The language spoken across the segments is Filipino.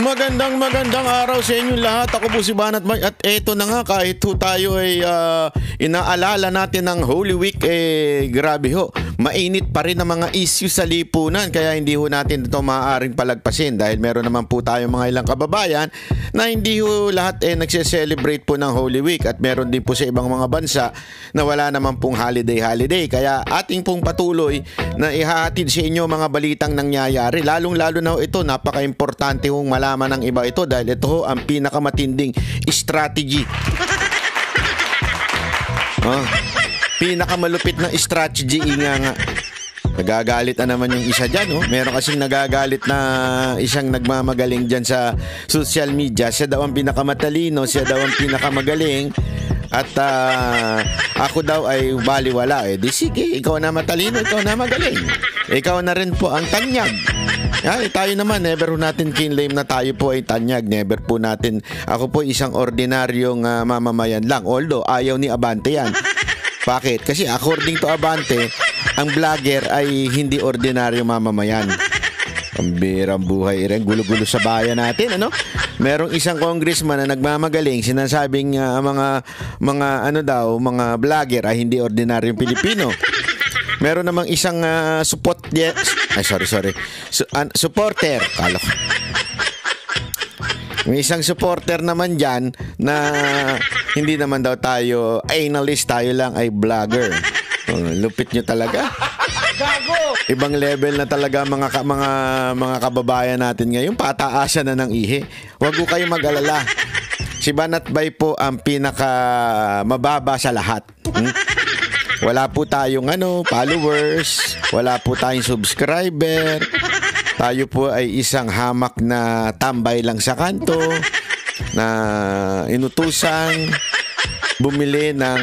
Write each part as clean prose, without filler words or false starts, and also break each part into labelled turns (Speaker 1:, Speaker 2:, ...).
Speaker 1: Magandang araw sa inyo lahat. Ako po si Banat Mike at eto na nga, kahit ho tayo ay inaalala natin ng Holy Week, grabe ho, mainit pa rin ang mga issue sa lipunan, kaya hindi ho natin ito maaaring palagpasin dahil meron naman po tayo mga ilang kababayan na hindi ho lahat nagse-celebrate po ng Holy Week at meron din po sa ibang mga bansa na wala naman pong holiday. Kaya ating pong patuloy na ihahatid sa inyo mga balitang nangyayari, lalong-lalo na ho ito, napaka-importante hong malaman ng iba ito dahil ito ho ang pinakamatinding strategy. Pinakamalupit na strategy nga. Nagagalit na naman yung isa dyan. Meron kasing nagagalit na isang nagmamagaling dyan sa social media. Siya daw ang pinakamatalino, siya daw ang pinakamagaling. At ako daw ay baliwala. Di sige, ikaw na matalino, ikaw na magaling. Ikaw na rin po ang tanyag. Tayo naman, never po natin kinlaim na tayo po ay tanyag. Never po natin, ako po isang ordinaryong mamamayan lang. Although, ayaw ni Abante yan. Bakit? Kasi according to Abante, ang vlogger ay hindi ordinaryong mamamayan. Pambirang buhay rin, gulo-gulo sa bayan natin, ano? Merong isang congressman na nagmamagaling, sinasabing mga vlogger ay hindi ordinaryong Pilipino. Meron namang isang supporter. Kala ko. May isang supporter naman dyan na hindi naman daw tayo analyst, tayo lang ay vlogger. Lupit nyo talaga. Ibang level na talaga mga kababayan natin ngayon. Pataasan na ng ihe. Huwag ko kayo mag-alala. Si Banat Bay po ang pinaka mababa sa lahat. Wala po tayong followers, wala po tayong subscriber. Tayo po ay isang hamak na tambay lang sa kanto na inutusan bumili ng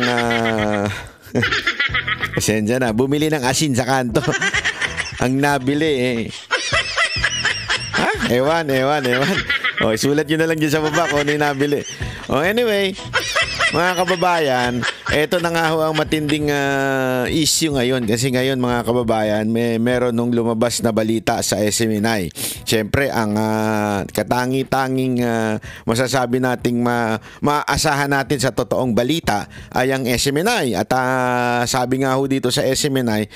Speaker 1: pasensya na, bumili ng asin sa kanto. Ang nabili Ewan. Sulat nyo na lang dyan sa baba kung ano yung nabili. Anyway, mga kababayan, eto na nga ho ang matinding issue ngayon. Kasi ngayon, mga kababayan, meron nung lumabas na balita sa SMNI. Siyempre, ang katangi-tanging masasabi nating maasahan natin sa totoong balita ay ang SMNI. At sabi nga ho dito sa SMNI,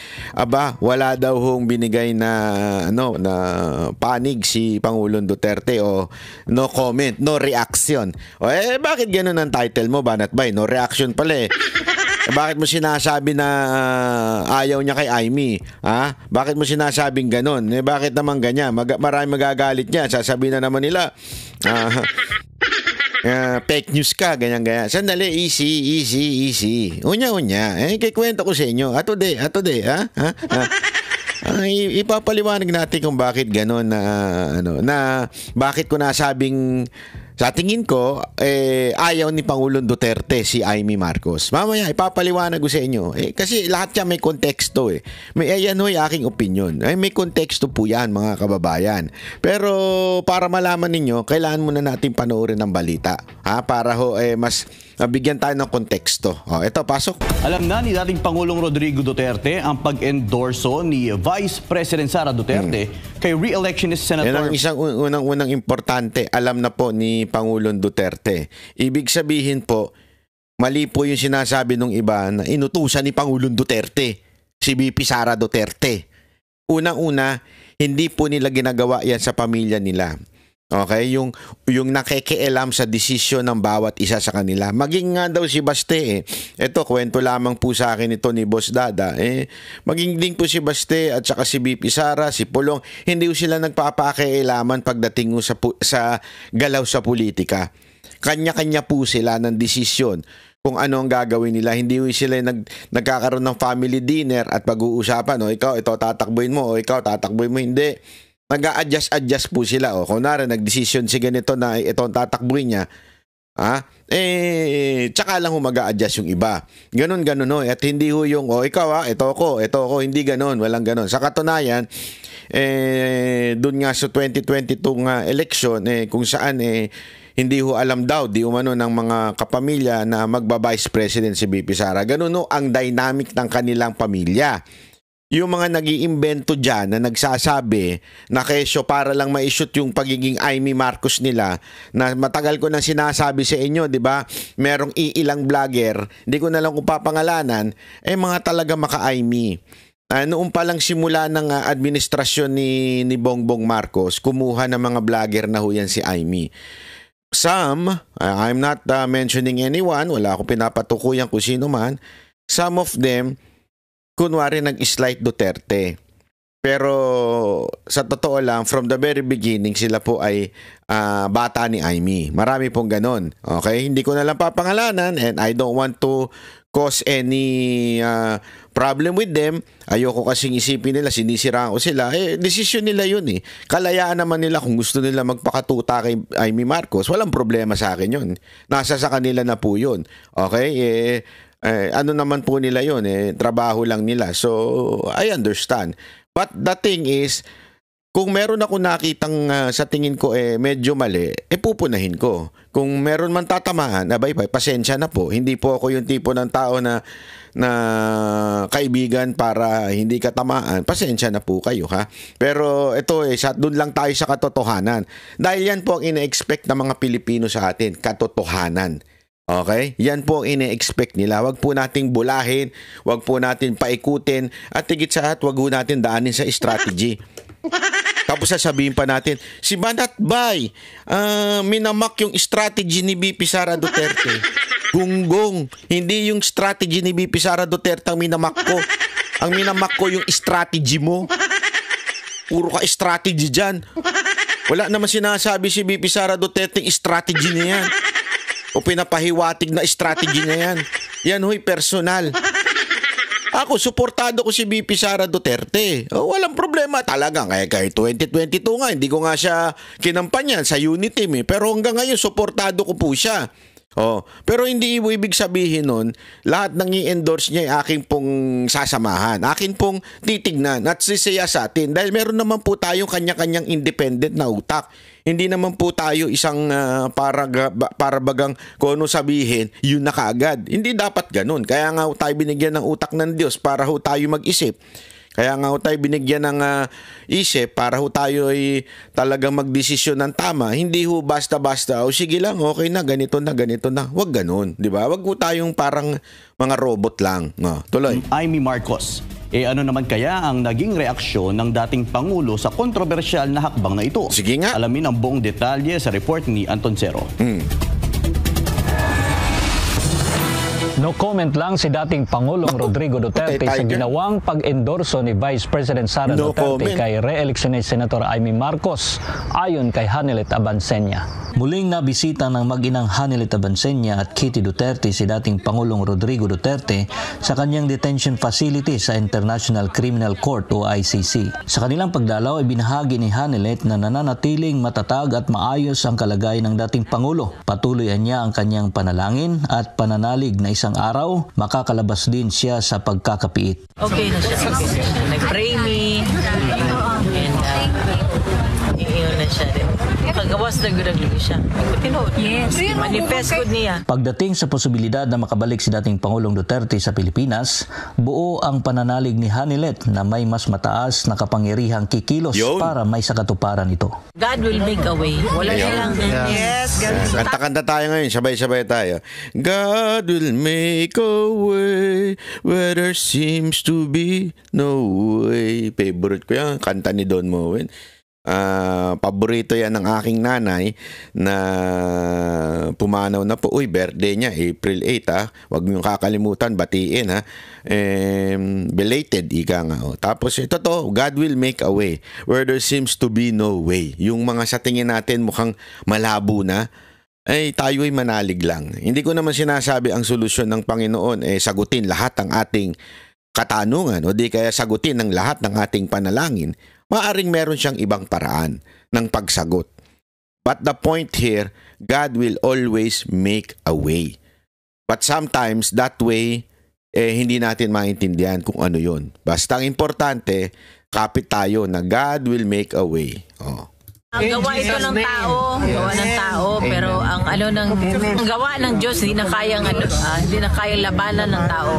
Speaker 1: wala daw hong binigay na panig si Pangulong Duterte o no comment, no reaction. Bakit ganun ang title mo, Banat Bay? No reaction pala bakit mo sinasabi na ayaw niya kay Aimee? Bakit mo sinasabing ganun? Bakit naman ganyan? Marami magagalit niya. Sasabihin na naman nila, fake news ka, ganyan. Sandali, easy. Unya. Kikwento ko sa inyo. Atoday, ipapaliwanag natin kung bakit gano'n na bakit ko nasabing sa tingin ko ayaw ni Pangulong Duterte si Aimee Marcos. Mamaya ipapaliwanag ko sa inyo. Kasi lahat yan may konteksto Ayan aking opinion. May konteksto po yan, mga kababayan. Pero para malaman ninyo, kailangan muna natin panoorin ng balita. Para mas bigyan tayo ng konteksto. Ito, pasok.
Speaker 2: Alam na ni dating Pangulong Rodrigo Duterte ang pag-endorso ni Vice President Sara Duterte kay re-electionist Senator.
Speaker 1: Yan ang isang unang importante. Alam na po ni Pangulong Duterte. Ibig sabihin po, mali po yung sinasabi ng iba na inutusan ni Pangulong Duterte si VP Sara Duterte. Unang-una, hindi po nila ginagawa yan sa pamilya nila. Okay, yung nakikialam sa desisyon ng bawat isa sa kanila. Maging nga daw si Baste Ito, kwento lamang po sa akin ito ni Boss Dada. Maging din po si Baste at saka si VP Sara, si Pulong, hindi po sila nagpapakialaman pagdating sa galaw sa politika. Kanya-kanya po sila ng desisyon kung ano ang gagawin nila. Hindi sila nagkakaroon ng family dinner at pag-uusapan, ikaw, ito tatakbuhin mo, ikaw tatakbuhin mo, hindi. Nag-a-adjust po sila. Kunwari, nag-decision si ganito na ito ang tatakbuhin niya. Tsaka lang mag-a-adjust yung iba. Ganon. At hindi yung, ikaw ito ako, hindi ganon, walang ganon. Sa katunayan, dun nga sa 2022 nga election, kung saan, hindi alam daw, di umano ng mga kapamilya na magba-vice president si VP Sara. Ganon ang dynamic ng kanilang pamilya. yung mga nag-iimbento dyan na nagsasabi na kesyo para lang ma-shoot yung pagiging Amy Marcos nila, na matagal ko nang sinasabi sa inyo, di ba? Merong iilang vlogger, hindi ko na lang kung papangalanan, mga talaga maka-Amy. Noong pa lang simula ng administrasyon ni Bongbong Marcos, kumuha ng mga vlogger na ho yan si Amy. Some, I'm not mentioning anyone, wala akong pinapatukuyan kung sino man, some of them, kunwari nag-slight Duterte. Pero sa totoo lang, from the very beginning, sila po ay bata ni Amy. Marami pong ganon. Okay? Hindi ko na lang papangalanan and I don't want to cause any problem with them. Ayoko kasing isipin nila, sinisiraan ko sila. Desisyon nila yun eh. Kalayaan naman nila kung gusto nila magpakatuta kay Amy Marcos. Walang problema sa akin yun. Nasa sa kanila na po yun. Okay? Ano naman po nila yun, trabaho lang nila. So, I understand. But the thing is, kung meron ako nakitang sa tingin ko medyo mali, pupunahin ko. Kung meron man tatamaan, bye-bye, pasensya na po. Hindi po ako yung tipo ng tao na kaibigan para hindi ka tamaan. Pasensya na po kayo, ha? Pero ito doon lang tayo sa katotohanan. Dahil yan po ang ina-expect ng mga Pilipino sa atin, katotohanan. Okay? Yan po ang ine-expect nila. Wag po nating bulahin, wag po natin paikutin, at higit sa lahat, wag po natin daanin sa strategy. Tapos sasabihin pa natin, si Banat Bay, minamak yung strategy ni BP Sara Duterte. Gunggong, hindi yung strategy ni BP Sara Duterte ang minamak ko. Ang minamak ko yung strategy mo. Puro ka strategy dyan. Wala naman sinasabi si BP Sara Duterte yung strategy niya yan. O pinapahiwatig na strategy niya yan. Yan ho'y personal. Ako, suportado ko si BP Sara Duterte. Walang problema talaga. Kaya 2022 nga, hindi ko nga siya kinampanyan sa unit team. Pero hanggang ngayon, suportado ko po siya. Pero hindi ibig sabihin nun, lahat ng i-endorse niya ay aking pong sasamahan. Akin pong titignan at sisaya sa atin. Dahil meron naman po tayong kanya-kanyang independent na utak. Hindi naman po tayo isang para bagang kung ano sabihin, yun na kaagad. Hindi dapat ganun. Kaya nga tayo binigyan ng utak ng Diyos para ho tayo mag-isip. Kaya nga tayo binigyan ng isip para ho tayo ay talagang magdesisyon ng tama. Hindi ho basta-basta, sige lang, okay na, ganito na, ganito na. Huwag ganun, di ba? Huwag ho tayong parang mga robot lang. Tuloy.
Speaker 2: Amy Marcos, ano naman kaya ang naging reaksyon ng dating Pangulo sa kontrobersyal na hakbang na ito?
Speaker 1: Sige nga.
Speaker 2: Alamin ang buong detalye sa report ni Anton Cero.
Speaker 3: No comment lang si dating Pangulong Rodrigo Duterte sa ginawang pag-endorso ni Vice President Sara Duterte kay re-electionist Senator Amy Marcos ayon kay Hanelet Abansenya. Muling nabisita ng mag-inang Hanelet Abansenya at Kitty Duterte si dating Pangulong Rodrigo Duterte sa kanyang detention facility sa International Criminal Court o ICC. Sa kanilang pagdalaw ay binahagi ni Hanelet na nananatiling matatag at maayos ang kalagayan ng dating Pangulo. Patuloy niya ang kanyang panalangin at pananalig na isang araw, makakalabas din siya sa pagkakapiit.
Speaker 4: Okay na siya. Nag-pray me. And iyon na siya rin. Kagawas na gudag-gudag siya. Yes. Manifest ko niya.
Speaker 3: Pagdating sa posibilidad na makabalik si dating Pangulong Duterte sa Pilipinas, buo ang pananalig ni Hanelet na may mas mataas na kapangyarihang kikilos para may sakatuparan ito.
Speaker 4: God will make a way. Wala silang. Yes.
Speaker 1: Kanta-kanta tayo ngayon. Sabay-sabay tayo. God will make a way where there seems to be no way. Favorite ko yan. Kanta ni Don Moen. Paborito yan ng aking nanay na pumanaw na po. Uy, birthday niya, April 8 Huwag mo yung kakalimutan, batiin belated, ika nga. Tapos ito God will make a way where there seems to be no way. Yung mga sa tingin natin mukhang malabo na, tayo ay manalig lang. Hindi ko naman sinasabi ang solusyon ng Panginoon sagutin lahat ng ating katanungan o di kaya sagutin ng lahat ng ating panalangin. Maaring meron siyang ibang paraan ng pagsagot. But the point here, God will always make a way. But sometimes that way, hindi natin maintindihan kung ano yun. Basta ang importante, kapit tayo na God will make a way.
Speaker 4: Ang gawa ito ng tao, pero ang gawa ng Diyos hindi na kayang labanan ng tao.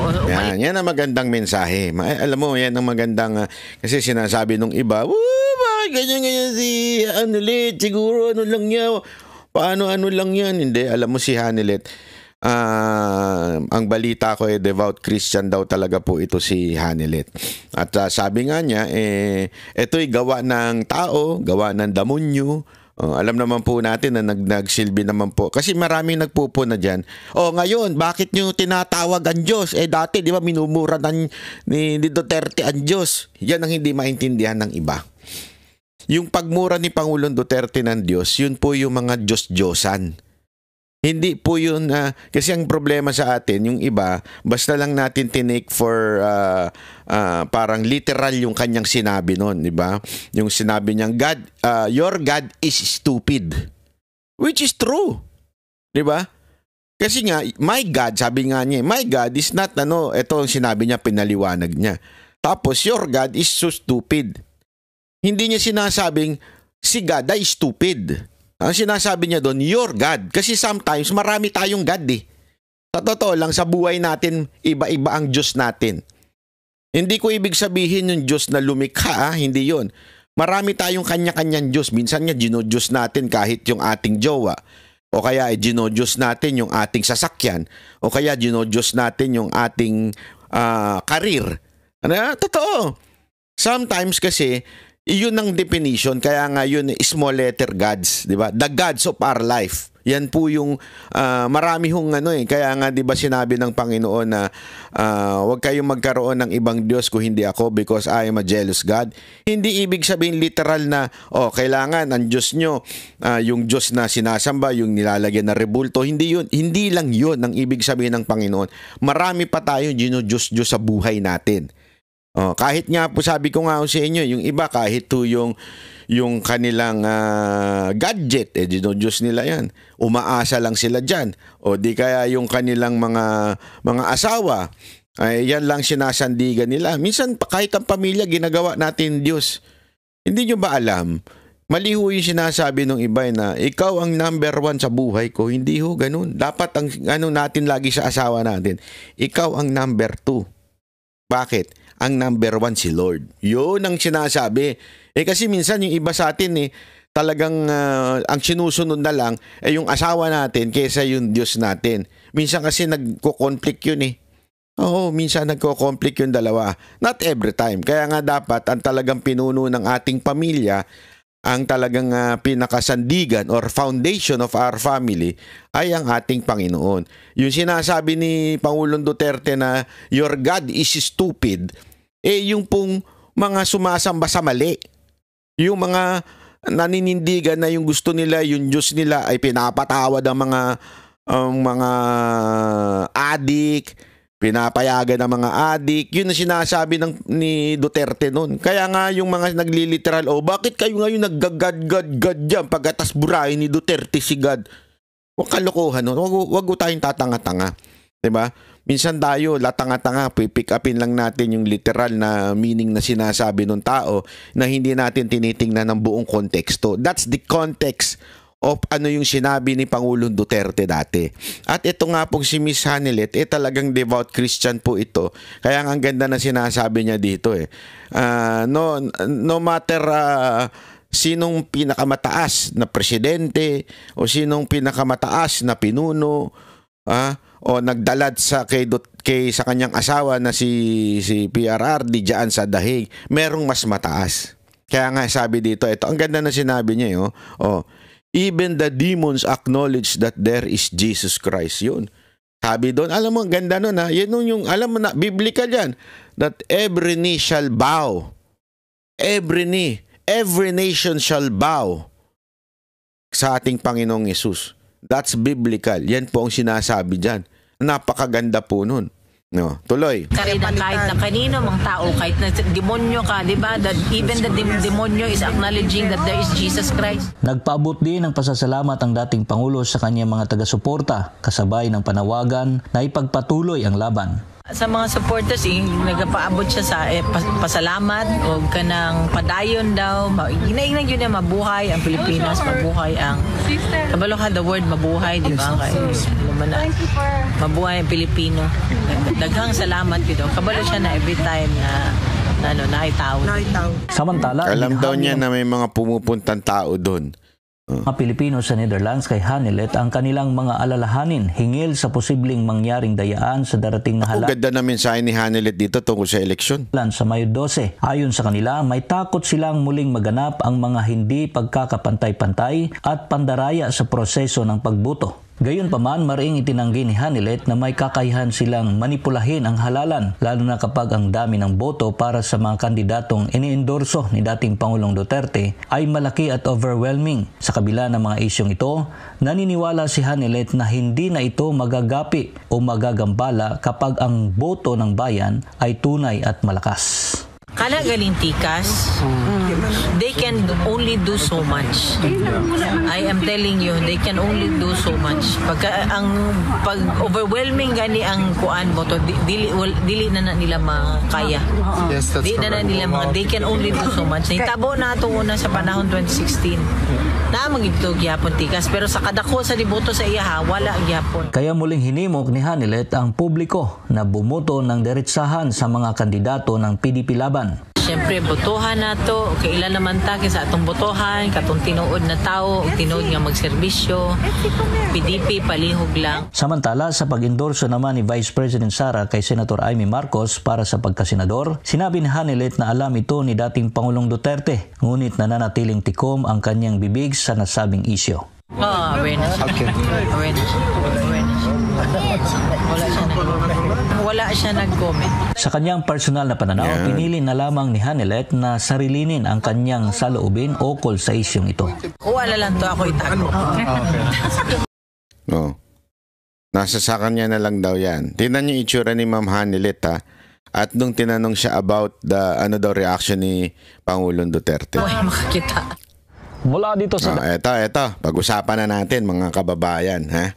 Speaker 1: Yan ang magandang mensahe. Alam mo, yan ang magandang kasi sinasabi nung iba, bakit ganyan si Hanelet? Siguro ano lang niya. Paano lang yan? Hindi, alam mo si Hanelet. Ang balita ko devout Christian daw talaga po ito si Hanelet. At sabi nga niya ito'y gawa ng tao, gawa ng damonyo. Alam naman po natin na nagsilbi naman po kasi maraming nagpupuna diyan. Ngayon bakit niyo tinatawag ang Diyos? Dati di ba minumura ni Duterte ang Diyos? Yan ang hindi maintindihan ng iba. Yung pagmura ni Pangulong Duterte ng Diyos, yun po yung mga Diyos-Diyosan. Hindi po yun, kasi ang problema sa atin, yung iba, basta lang natin tinake for parang literal yung kanyang sinabi nun, di ba? Yung sinabi niyang, your God is stupid. Which is true. Di ba? Kasi nga, my God, sabi nga niya, my God is not, ito ang sinabi niya, pinaliwanag niya. Tapos, your God is so stupid. Hindi niya sinasabing, si God ay stupid. Ang sinasabi niya doon, your God. Kasi sometimes, marami tayong God Sa totoo lang, sa buhay natin, iba-iba ang Diyos natin. Hindi ko ibig sabihin yung Diyos na lumikha, hindi yon. Marami tayong kanya-kanyang Diyos. Minsan nga, ginodiyos natin kahit yung ating jowa. O kaya, ginodiyos natin yung ating sasakyan. O kaya, ginodiyos natin yung ating karir. Totoo. Sometimes kasi, iyon ang definition, kaya nga yun small letter gods, di ba? The gods of our life. Yan po yung marami hong kaya nga di ba sinabi ng Panginoon na huwag kayong magkaroon ng ibang Diyos kung hindi ako because I am a jealous God. Hindi ibig sabihin literal na kailangan ang Diyos nyo yung Diyos na sinasamba, yung nilalagyan na rebulto. Hindi lang yun ang ibig sabihin ng Panginoon. Marami pa tayong Diyos sa buhay natin. Kahit nga po sabi ko nga sa inyo, yung iba kahit to yung kanilang gadget, Diyos nila yan. Umaasa lang sila dyan. O di kaya yung kanilang mga asawa, yan lang sinasandigan nila. Minsan kahit ang pamilya, ginagawa natin Diyos. Hindi nyo ba alam? Mali ho yung sinasabi ng iba na ikaw ang number 1 sa buhay ko. Hindi ho ganun. Dapat ang natin lagi sa asawa natin, ikaw ang number 2. Bakit? Ang number 1 si Lord. Yun ang sinasabi. Kasi minsan yung iba sa atin talagang ang sinusunod na lang yung asawa natin kaysa yung Diyos natin. Minsan kasi nagko-conflict yun Oo, minsan nagko-conflict yung dalawa. Not every time. Kaya nga dapat ang talagang pinuno ng ating pamilya, ang talagang pinakasandigan or foundation of our family ay ang ating Panginoon. Yung sinasabi ni Pangulong Duterte na your God is stupid, yung pong mga sumasamba sa mali. Yung mga naninindigan na yung gusto nila, yung Diyos nila ay pinapatawad ang mga adik, pinapayagan ng mga adik. Yun ang sinasabi ni Duterte noon. Kaya nga yung mga nagliliteral, bakit kayo ngayon naggagad-gad dyan pagkatas burahin ni Duterte si God? Huwag kalokohan nun. Huwag tayong tatanga-tanga. Diba? Minsan tayo, latanga-tanga, pick upin lang natin yung literal na meaning na sinasabi ng tao na hindi natin tinitingnan ng buong konteksto. That's the context of yung sinabi ni Pangulong Duterte dati. At ito nga pong si Miss Hanelet, talagang devout Christian po ito. Kaya ang ganda na sinasabi niya dito no matter sinong pinakamataas na presidente o sinong pinakamataas na pinuno, o nagdalad sa kanyang asawa na si PRRD diyan sa dahig, merong mas mataas. Kaya nga sabi dito, ang ganda na sinabi niya even the demons acknowledge that there is Jesus Christ. Yun. Sabi doon, alam mo, ang ganda nun Yan yung, alam mo na, biblical yan. That every knee shall bow. Every nation shall bow sa ating Panginoong Yesus. That's biblical. Yan po ang sinasabi dyan. Napakaganda po nun. Tuloy.
Speaker 4: Kahit na kanino mang tao, kahit na demonyo ka, di ba? That even the demonyo is acknowledging that there is Jesus Christ.
Speaker 3: Nagpaabot din ng pasasalamat ang dating Pangulo sa kanyang mga taga-suporta, kasabay ng panawagan na ipagpatuloy ang laban.
Speaker 4: Sa mga supporters, nagapaabot siya sa pasalamat o kanang padayon daw. Ginainag yun na mabuhay ang Pilipinas, mabuhay ang kabalo ka the word mabuhay, di ba? Mabuhay ang Pilipino. Daghang salamat yun. Kabalo siya na every time na naitaw.
Speaker 3: Samantala,
Speaker 1: alam daw niya na may mga pumupuntang tao doon.
Speaker 3: Mga Pilipino sa Netherlands kay Hanilet ang kanilang mga alalahanin hingil sa posibleng mangyaring dayaan sa darating na halalan.
Speaker 1: Ganda na mensahe ni Hanilet dito tungkol sa eleksyon.
Speaker 3: Sa Mayo 12. Ayon sa kanila, may takot silang muling maganap ang mga hindi pagkakapantay-pantay at pandaraya sa proseso ng pagboto. Gayunpaman, maring itinanggi ni Hanilet na may kakayahan silang manipulahin ang halalan, lalo na kapag ang dami ng boto para sa mga kandidatong iniendorso ni dating Pangulong Duterte ay malaki at overwhelming. Sa kabila ng mga isyong ito, naniniwala si Hanilet na hindi na ito magagapi o magagambala kapag ang boto ng bayan ay tunay at malakas.
Speaker 4: Kana galing tikas, they can only do so much. I am telling you, they can only do so much. Pag overwhelming gani ang kuan boto, dili na nila makaya.
Speaker 5: Yes, that's
Speaker 4: Dili na nila they can only do so much. Nitabo na ito una sa panahon 2016. Na magito gyapon tikas, pero sa kadako sa diboto sa iya wala gyapon.
Speaker 3: Kaya muling hinimok ni Hanilet ang publiko na bumoto ng diretsahan sa mga kandidato ng PDP laban.
Speaker 4: Siyempre, botohan na to. Kailan naman ta sa atong botohan, katong tinuod na tao, tinuod nga magserbisyo. PDP, palihog lang.
Speaker 3: Samantala, sa pag-endorso naman ni Vice President Sara kay Senator Amy Marcos para sa pagkasenador, sinabi ni Hanilet na alam ito ni dating Pangulong Duterte, ngunit nananatiling tikom ang kanyang bibig sa nasabing isyo.
Speaker 4: Awareness.
Speaker 5: Okay.
Speaker 4: Awareness. Wala siya nag-comment.
Speaker 3: Sa kanyang personal na pananaw, pinili na lamang ni Hanilet na sarilinin ang kanyang saloobin ukol sa isyong ito.
Speaker 4: Wala lang to ako itago.
Speaker 1: No. Nasa sa kanya na lang daw yan. Tingnan niyo itsura ni Ma'am Hanilet ha. At nung tinanong siya about the reaction ni Pangulong Duterte.
Speaker 4: Uy, makakita.
Speaker 3: Mula dito sa...
Speaker 1: Eto. Pag-usapan na natin mga kababayan. Ha?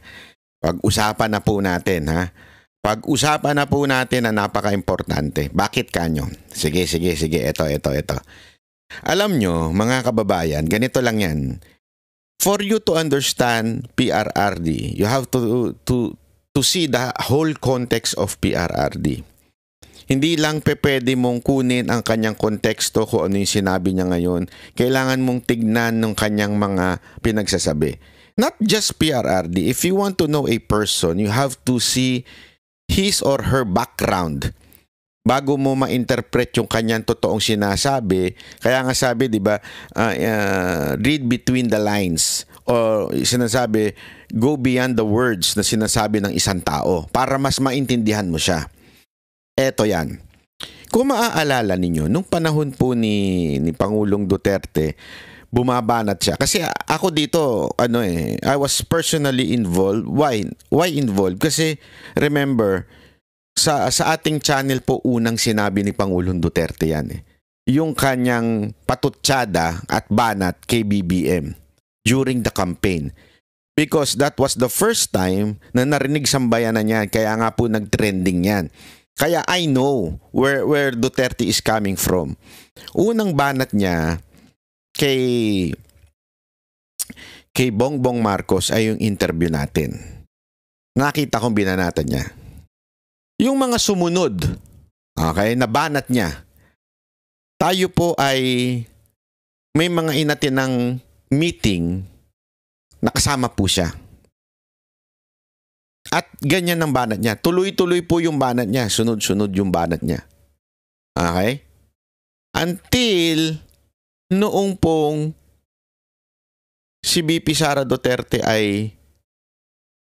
Speaker 1: Pag-usapan na po natin. Ha? Pag-usapan na po natin na napaka-importante. Bakit kanyo? Sige. Ito. Alam nyo, mga kababayan, ganito lang yan. For you to understand PRRD, you have to see the whole context of PRRD. Hindi lang pwede mong kunin ang kanyang konteksto kung ano yung sinabi niya ngayon. Kailangan mong tignan ng kanyang mga pinagsasabi. Not just PRRD. If you want to know a person, you have to see his or her background bago mo ma-interpret yung kanyang totoong sinasabi. Kaya nga sabi, di ba, read between the lines. O sinasabi, go beyond the words na sinasabi ng isang tao para mas maintindihan mo siya. Eto yan. Kung maaalala ninyo, nung panahon po ni Pangulong Duterte, bumabanat siya. Kasi ako dito, I was personally involved. Why involved? Kasi remember, sa ating channel po unang sinabi ni Pangulong Duterte yan. Yung kanyang patutsada at banat kay BBM during the campaign. Because that was the first time na narinig sambayanan niya. Kaya nga po nag-trending yan. Kaya I know where Duterte is coming from. Unang banat niya kay Bongbong Marcos ay yung interview natin. Nakita kong binanatan niya. Yung mga sumunod, okay, nabanat niya. Tayo po ay may mga inatinang meeting, nakasama po siya. At ganyan ang banat niya. Tuloy-tuloy po yung banat niya. Sunod-sunod yung banat niya. Okay? Until noong pong si VP Sara Duterte ay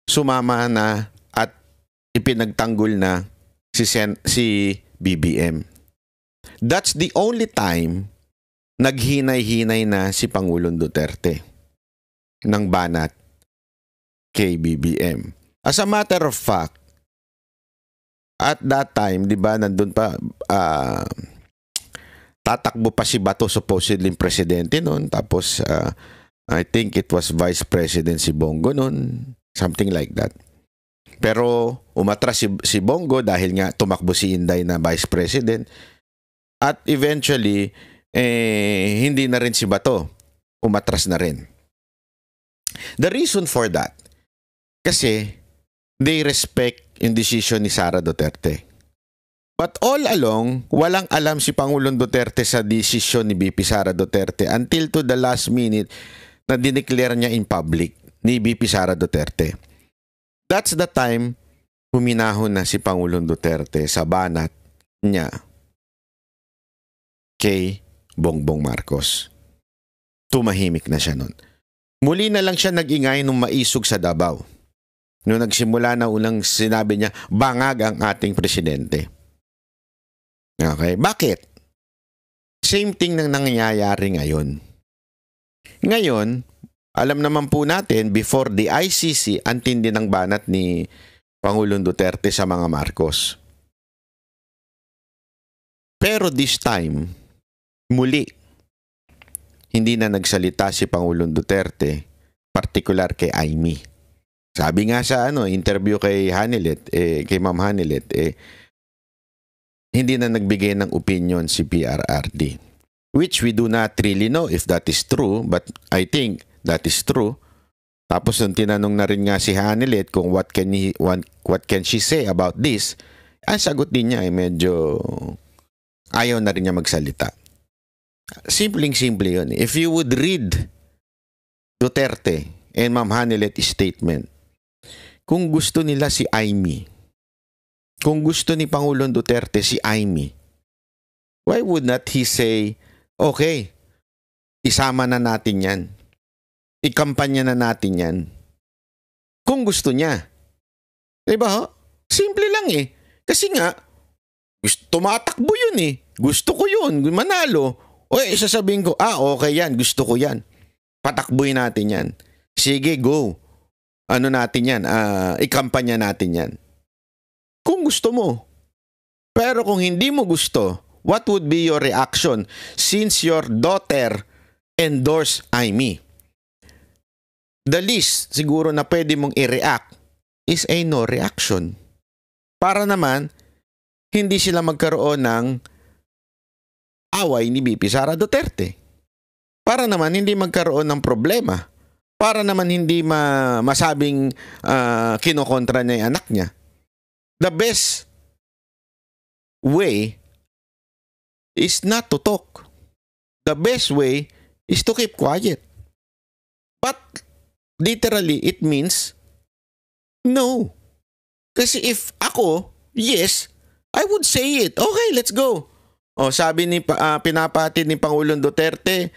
Speaker 1: sumama na at ipinagtanggol na si BBM. That's the only time naghinay-hinay na si Pangulong Duterte ng banat kay BBM. As a matter of fact, at that time, di ba, nandun pa, tatakbo pa si Bato supposedly presidente noon. Tapos, I think it was Vice President si Bongo noon. Something like that. Pero umatras si Bongo dahil nga tumakbo si Inday na Vice President. At eventually, hindi na rin si Bato. Umatras na rin. The reason for that, kasi they respect yung decision ni Sara Duterte. But all along, walang alam si Pangulong Duterte sa desisyon ni BP Sara Duterte until to the last minute na dineclare niya in public ni BP Sara Duterte. That's the time huminahon na si Pangulong Duterte sa banat niya kay Bongbong Marcos. Tumahimik na siya nun. Muli na lang siya nag-ingay nung maisog sa Davao. Nung nagsimula na unang sinabi niya, bangag ang ating presidente. Okay, bakit? Same thing nang nangyayari ngayon. Ngayon, alam naman po natin, before the ICC, ang tindi ng banat ni Pangulong Duterte sa mga Marcos. Pero this time, muli, hindi na nagsalita si Pangulong Duterte, particular kay Amy. Sabi nga sa interview kay Hanilet, kay Ma'am Hanilet, hindi na nagbigay ng opinion si PRRD. Which we do not really know if that is true, but I think that is true. Tapos nung tinanong na rin nga si Hanilet kung what can she say about this, ang sagot din niya ay medyo ayaw na rin niya magsalita. Simpleng-simple yun. If you would read Duterte and Ma'am Hanilet's statement, kung gusto nila si Amy, kung gusto ni Pangulong Duterte si Amy, why would not he say, okay, isama na natin yan. Ikampanya na natin yan. Kung gusto niya. Diba ho? Simple lang eh. Kasi nga, tumatakbo yun eh. Gusto ko yun. Manalo. O sasabihin ko, okay yan. Gusto ko yan. Patakbuhin natin yan. Sige, go. Ano natin yan? Ikampanya natin yan. Kung gusto mo. Pero kung hindi mo gusto, what would be your reaction since your daughter endorsed Amy? The least siguro na pwede mong i-react is a no reaction. Para naman, hindi sila magkaroon ng away ni BP Sara Duterte. Para naman hindi magkaroon ng problema. Para naman hindi masabing kinokontra niya yung anak niya. The best way is not to talk. The best way is to keep quiet. But literally, it means no. Kasi if ako, yes, I would say it. Okay, let's go. Sabi ni pinapatid ni Pangulong Duterte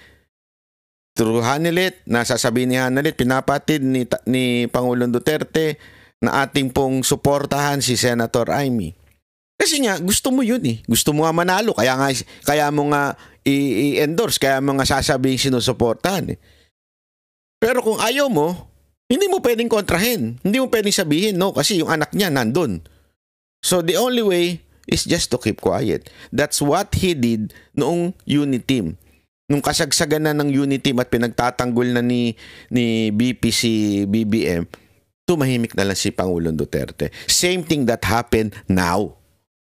Speaker 1: through Hanilet, nasasabi ni Hanilet, pinapatid ni Pangulong Duterte na ating pong suportahan si Senator Amy. Kasi nga, gusto mo yun eh. Gusto mo nga manalo. Kaya mo nga i-endorse. Kaya mo nga sasabihin sinusuportahan eh. Pero kung ayaw mo, hindi mo pwedeng kontrahin. Hindi mo pwedeng sabihin, no, kasi yung anak niya nandun. So the only way is just to keep quiet. That's what he did noong unit team. Nung kasagsagan na ng unit team at pinagtatanggol na ni BP si BBM, tumahimik na lang si Pangulong Duterte. Same thing that happened now.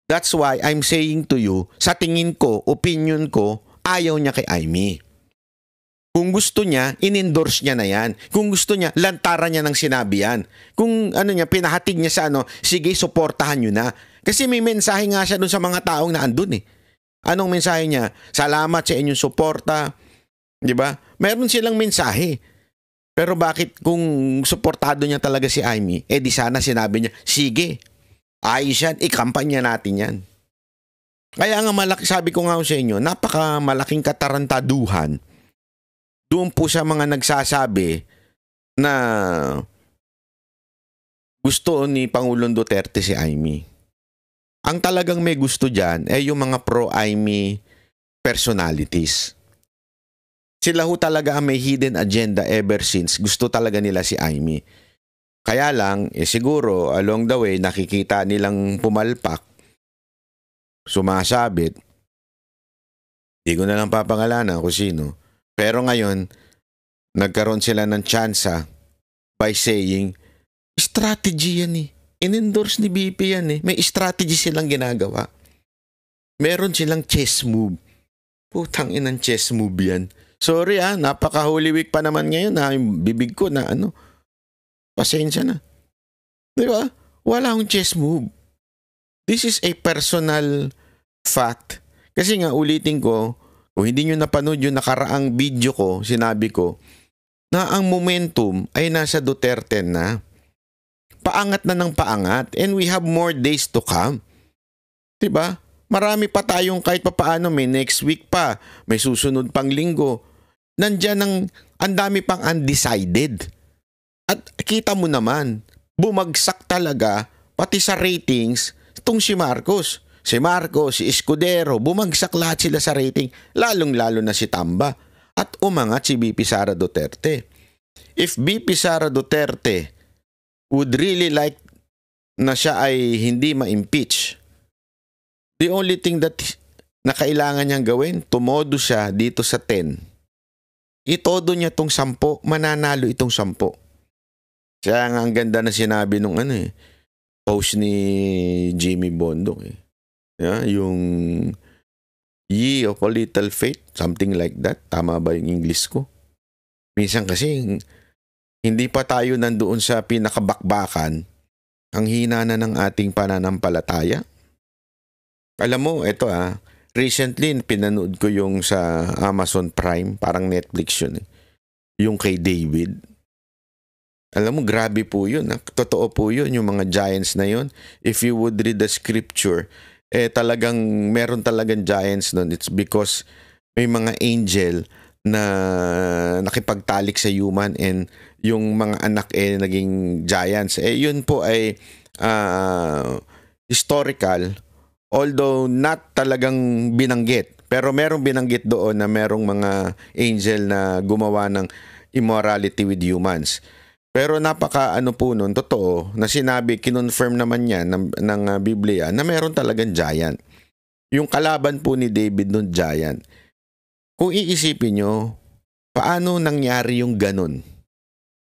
Speaker 1: That's why I'm saying to you, sa tingin ko, opinion ko, ayaw niya kay Amy. Kung gusto niya, in-endorse niya na yan. Kung gusto niya, lantaran niya ng sinabi yan. Kung pinahatig niya sa sige, suportahan niyo na. Kasi may mensahe nga siya dun sa mga taong na andun eh. Anong mensahe niya? Salamat sa inyong suporta. Di ba? Meron silang mensahe. Pero bakit kung suportado niya talaga si Amy, di sana sinabi niya, sige, ayos yan, ikampanya natin yan. Kaya nga sabi ko nga sa inyo, napaka-malaking katarantaduhan doon po sa mga nagsasabi na gusto ni Pangulong Duterte si Amy. Ang talagang may gusto dyan ay yung mga pro-Amy personalities. Sila ho talaga ang may hidden agenda ever since. Gusto talaga nila si Amy. Kaya lang, siguro along the way nakikita nilang pumalpak, sumasabit. Hindi ko na lang papangalanan kung sino. Pero ngayon, nagkaroon sila ng tsansa by saying, strategy yan eh. In-endorse ni BP yan eh. May strategy silang ginagawa. Meron silang chess move. Putang inang chess move yan. Sorry napaka-Holy Week pa naman ngayon yung bibig ko na pasensya na. Di ba? Wala akong chess move. This is a personal fact. Kasi nga ulitin ko, kung hindi nyo napanood yung nakaraang video ko, sinabi ko, na ang momentum ay nasa Duterte na. Paangat na ng paangat and we have more days to come. Diba? Marami pa tayong kahit papaano, may next week pa, may susunod pang linggo. Nandyan ang dami pang undecided. At kita mo naman, bumagsak talaga, pati sa ratings, itong si Marcos. Si Marcos, si Escudero, bumagsak lahat sila sa rating, lalong-lalo na si Tamba. At umangat si BP Sara Duterte. If BP Sara Duterte would really like na siya ay hindi ma-impeach, the only thing that na kailangan niyang gawin, tumodo siya dito sa 10. Itodo niya tong 10, mananalo itong 10. Kaya nga ang ganda na sinabi nung post ni Jimmy Bondok Yeah, yung ye of a little faith, something like that. Tama ba yung English ko? Minsan kasi hindi pa tayo nandoon sa pinakabakbakan, ang hina na ng ating pananampalataya. Alam mo, ito recently pinanood ko yung sa Amazon Prime, parang Netflix yun yung kay David. Alam mo, grabe po yun. Totoo po yun, yung mga giants na yun. If you would read the scripture, talagang meron talagang giants nun. It's because may mga angel na nakipagtalik sa human and yung mga anak naging giants. Yun po ay historical, although not talagang binanggit. Pero merong binanggit doon na merong mga angel na gumawa ng immorality with humans. Pero napaka po nun, totoo, na sinabi, kinonfirm naman niya ng Biblia na meron talagang giant. Yung kalaban po ni David nun, giant. Kung iisipin nyo, paano nangyari yung ganun?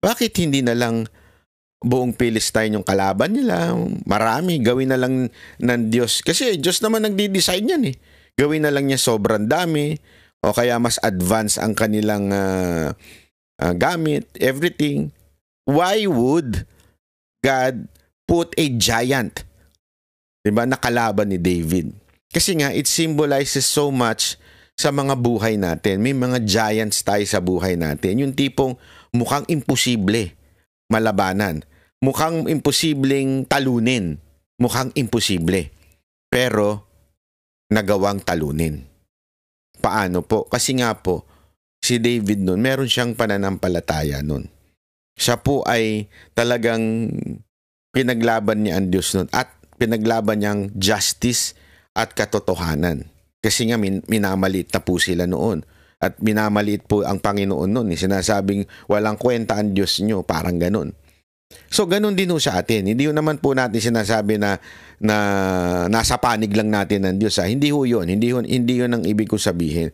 Speaker 1: Bakit hindi na lang buong Philistine yung kalaban nila? Marami, gawin na lang ng Diyos. Kasi Diyos naman nagdi-decide yan Gawin na lang niya sobrang dami o kaya mas advance ang kanilang gamit, everything. Why would God put a giant, diba, na kalaban ni David? Kasi nga, it symbolizes so much sa mga buhay natin. May mga giants tayo sa buhay natin. Yung tipong mukhang imposible malabanan. Mukhang imposibleng talunin. Mukhang imposible. Pero, nagawang talunin. Paano po? Kasi nga po, si David nun, meron siyang pananampalataya nun. Siya po ay talagang pinaglaban niya ang Diyos nun at pinaglaban niyang justice at katotohanan. Kasi nga minamaliit na po sila noon. At minamaliit po ang Panginoon noon. Sinasabing walang kwenta ang Diyos niyo, parang ganun. So ganun din sa atin. Hindi naman po natin sinasabi na nasa panig lang natin ng Diyos. Hindi ho yun. Hindi yun ang ibig ko sabihin.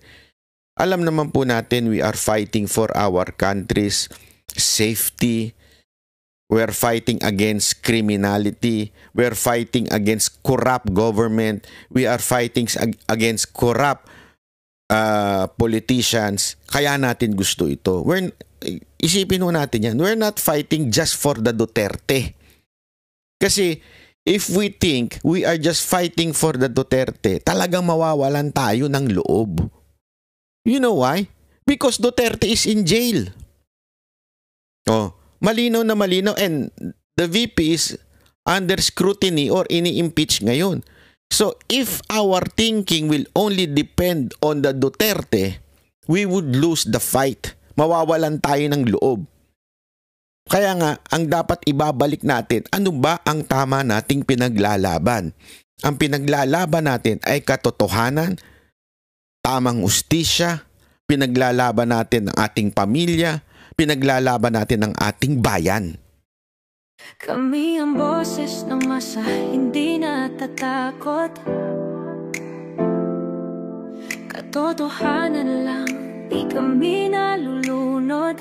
Speaker 1: Alam naman po natin we are fighting for our country's safety. We're fighting against criminality. We're fighting against corrupt government. We are fighting against corrupt politicians. Kaya natin gusto ito. Isipin mo natin yan. We're not fighting just for the Duterte. Kasi if we think we are just fighting for the Duterte, talagang mawawalan tayo ng loob. You know why? Because Duterte is in jail. Malinaw na malinaw and the VP is under scrutiny or ini-impeach ngayon. So if our thinking will only depend on the Duterte, we would lose the fight. Mawawalan tayo ng loob. Kaya nga, ang dapat ibabalik natin, ano ba ang tama nating pinaglalaban? Ang pinaglalaban natin ay katotohanan, tamang ustisya, pinaglalaban natin ang ating pamilya, pinaglalaban natin ang ating bayan.
Speaker 5: Kami ang boses ng masa, hindi natatakot. Katotohanan lang, di kami nalulunod.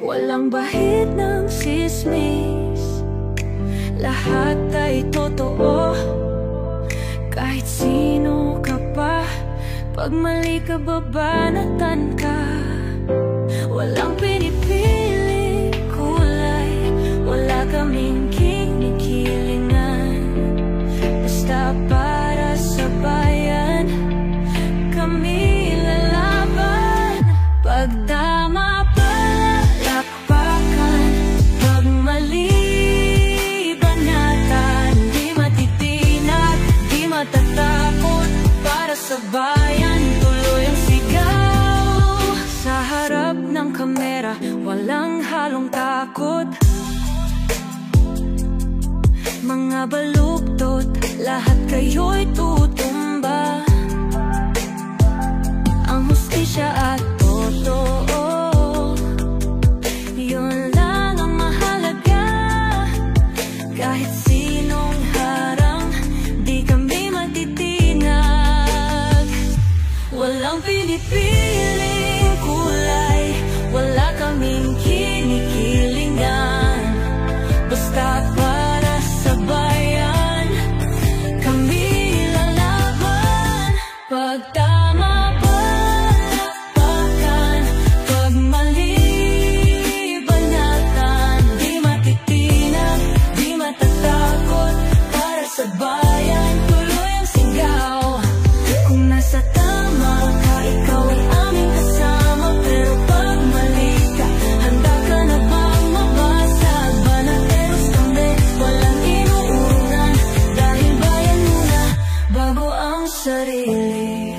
Speaker 5: Walang bahid ng sismis, lahat ay totoo. Kahit sino ka pa, pag mali ka babanatan ka. Walang pinipili kulay, wala kaming kinikilingan. Basta para sa bayan, kami lalaban. Pag tama palakpakan, pag mali banatan. Di matitinag, di matatakot, para sa bayan tuloy ang sigaw. Sa harap ng kamera, walang halong takot. Mga baluktot, lahat kayo'y tutumba. Ang hustisya at totoo, yun lang ang mahalaga. Kahit sinong harang, di kami matitinag. Walang pinipiling kulay, wala kaming kinikilingan. Basta para sa bayan, kami lalaban. Pag tama palakpakan, pag mali banatan. Di matitinag, di matatakot, para sa bayan tuloy ang sigaw. Kung nasa tama ka, ikaw ay aming kasama. Pero pag mali ka, handa ka na bang mabasag? Banateros kami, walang inuunan. Dahil bayan muna, bago ang sarili.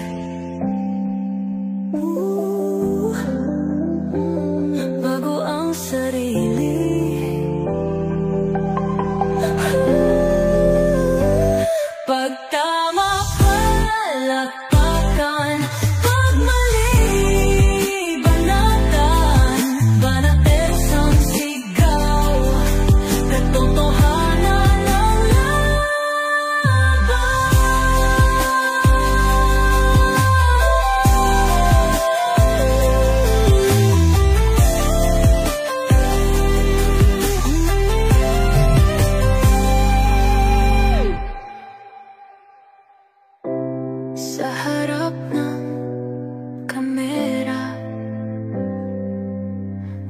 Speaker 5: Bago ang sarili. Pag tama palakpakan, pag mali banatan. Banateros ang sigaw, katotohanan ang laban. Sa harap ng kamera,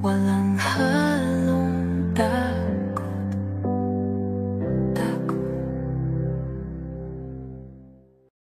Speaker 5: walang halong